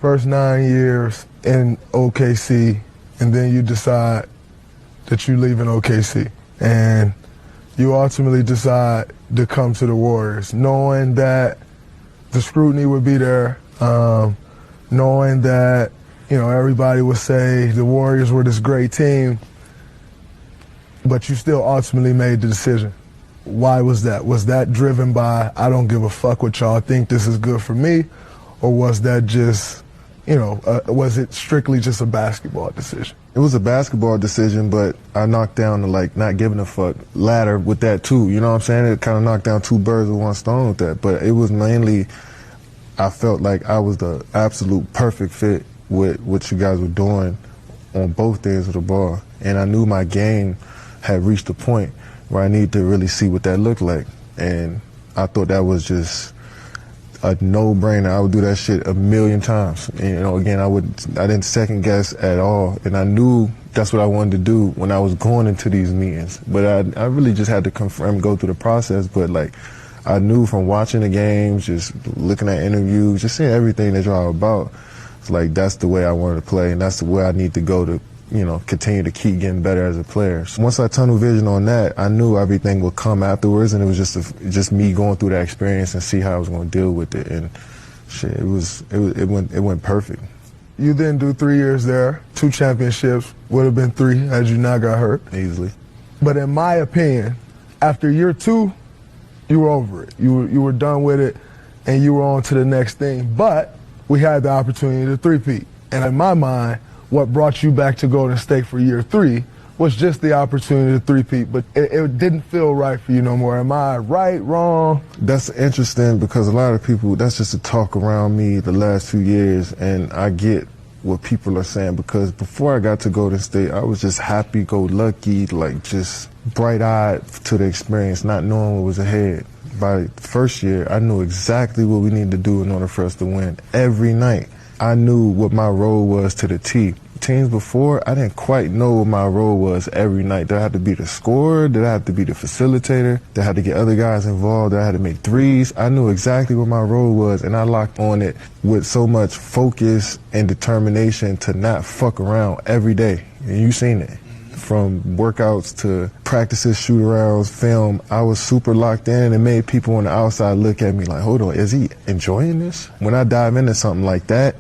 first 9 years in OKC, and then you decide that you're leaving OKC, and you ultimately decide to come to the Warriors, knowing that the scrutiny would be there, knowing that, you know, everybody would say the Warriors were this great team, but you still ultimately made the decision. Why was that? Was that driven by, I don't give a fuck what y'all think, this is good for me? Or was that just, you know, was it strictly just a basketball decision? It was a basketball decision, but I knocked down the, like, not giving a fuck ladder with that too. You know what I'm saying? It kind of knocked down two birds with one stone with that. But it was mainly, I felt like I was the absolute perfect fit with what you guys were doing on both ends of the ball. And I knew my game had reached a point where I needed to really see what that looked like. And I thought that was just a no-brainer. I would do that shit a million times. And, you know, again, I didn't second guess at all. And I knew that's what I wanted to do when I was going into these meetings. But I really just had to confirm, go through the process. But, like, I knew from watching the games, just looking at interviews, just seeing everything that y'all about, it's like that's the way I wanted to play, and that's the way I need to go to, you know, continue to keep getting better as a player. So once I tunnel vision on that, I knew everything would come afterwards, and it was just me going through that experience and see how I was going to deal with it. And shit, it went perfect. You then do 3 years there, 2 championships, would have been 3 had you not got hurt. Easily. But in my opinion, after year 2, you were over it. You were done with it, and you were on to the next thing. But we had the opportunity to three-peat. And in my mind, what brought you back to Golden State for year 3 was just the opportunity to three-peat, but it didn't feel right for you no more. Am I right, wrong? That's interesting because a lot of people, that's just a talk around me the last few years, and I get what people are saying because before I got to Golden State, I was just happy-go-lucky, like just bright-eyed to the experience, not knowing what was ahead. By the first year, I knew exactly what we needed to do in order for us to win every night. I knew what my role was to the T. Teams before, I didn't quite know what my role was every night. Did I have to be the scorer? Did I have to be the facilitator? Did I have to get other guys involved? Did I have to make threes? I knew exactly what my role was, and I locked on it with so much focus and determination to not fuck around every day. And you seen it. From workouts to practices, shoot-arounds, film, I was super locked in and made people on the outside look at me like, hold on, is he enjoying this? When I dive into something like that,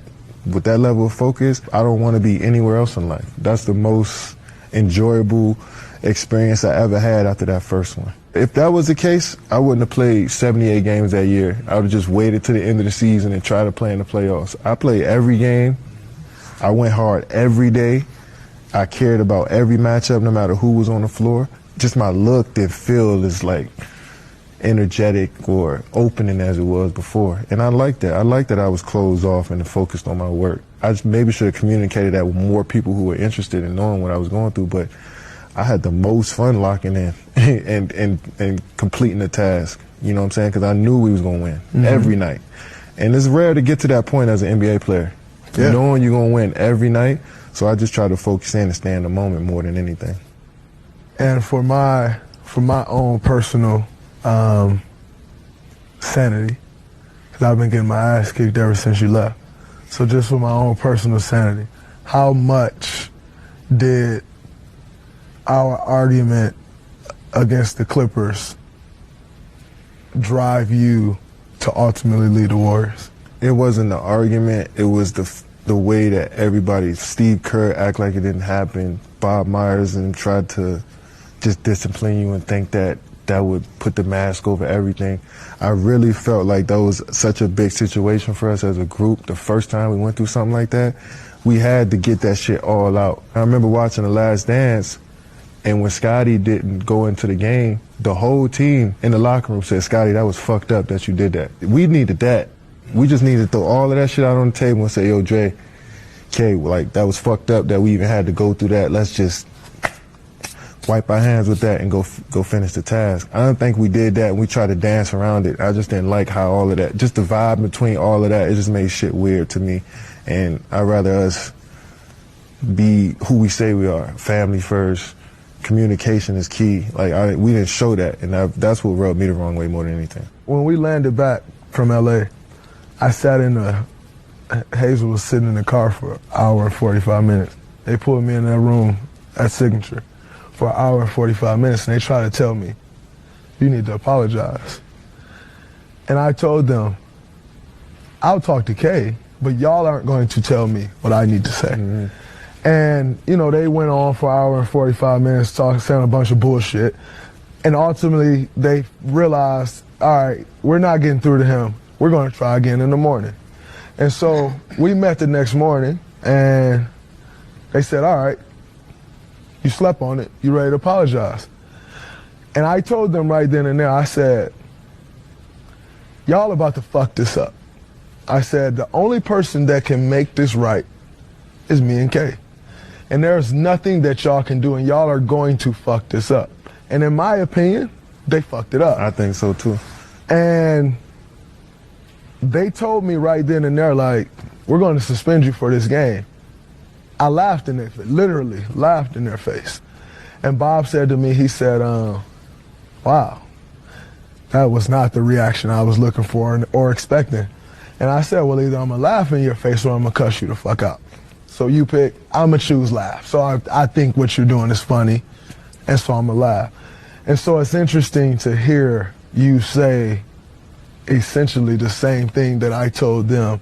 with that level of focus, I don't want to be anywhere else in life. That's the most enjoyable experience I ever had after that first one. If that was the case, I wouldn't have played 78 games that year. I would have just waited to the end of the season and tried to play in the playoffs. I played every game. I went hard every day. I cared about every matchup, no matter who was on the floor. Just my look and feel is like energetic or opening as it was before. And I like that. I like that I was closed off and focused on my work. I just maybe should have communicated that with more people who were interested in knowing what I was going through, but I had the most fun locking in and completing the task. You know what I'm saying? Because I knew we was going to win every night. And it's rare to get to that point as an NBA player, knowing you're going to win every night. So I just try to focus in and stay in the moment more than anything. And for my own personal sanity, because I've been getting my ass kicked ever since you left. So just for my own personal sanity, how much did our argument against the Clippers drive you to ultimately lead the Warriors? It wasn't the argument, it was the way that everybody, Steve Kerr act like it didn't happen, Bob Myers, and tried to just discipline you and think that that would put the mask over everything. I really felt like that was such a big situation for us as a group. The first time we went through something like that, we had to get that shit all out. I remember watching The Last Dance, and when Scotty didn't go into the game, the whole team in the locker room said, Scotty, that was fucked up that you did that. We needed that. We just needed to throw all of that shit out on the table and say, yo, Dre, K, like, that was fucked up that we even had to go through that. Let's just wipe our hands with that and go finish the task. I don't think we did that, and we tried to dance around it. I just didn't like how all of that, just the vibe between all of that, it just made shit weird to me. And I'd rather us be who we say we are, family first. Communication is key. Like, we didn't show that, and that's what rubbed me the wrong way more than anything. When we landed back from LA, I sat in Hazel was sitting in the car for an hour and 45 minutes. They pulled me in that room at Signature for an hour and 45 minutes, and they tried to tell me, you need to apologize. And I told them, I'll talk to Kay, but y'all aren't going to tell me what I need to say. Mm-hmm. And, you know, they went on for an hour and 45 minutes saying a bunch of bullshit. And ultimately, they realized, all right, we're not getting through to him. We're going to try again in the morning. And so we met the next morning, and they said, all right, you slept on it. You ready to apologize? And I told them right then and there, I said, y'all about to fuck this up. I said, the only person that can make this right is me and Kay. And there's nothing that y'all can do, and y'all are going to fuck this up. And in my opinion, they fucked it up. I think so too. And they told me right then and there, like, we're going to suspend you for this game. I laughed in their face, literally laughed in their face. And Bob said to me, he said, wow, that was not the reaction I was looking for or expecting. And I said, well, either I'm going to laugh in your face or I'm going to cuss you the fuck out. So you pick, I'm going to choose laugh. So I think what you're doing is funny, and so I'm going to laugh. And so it's interesting to hear you say essentially the same thing that I told them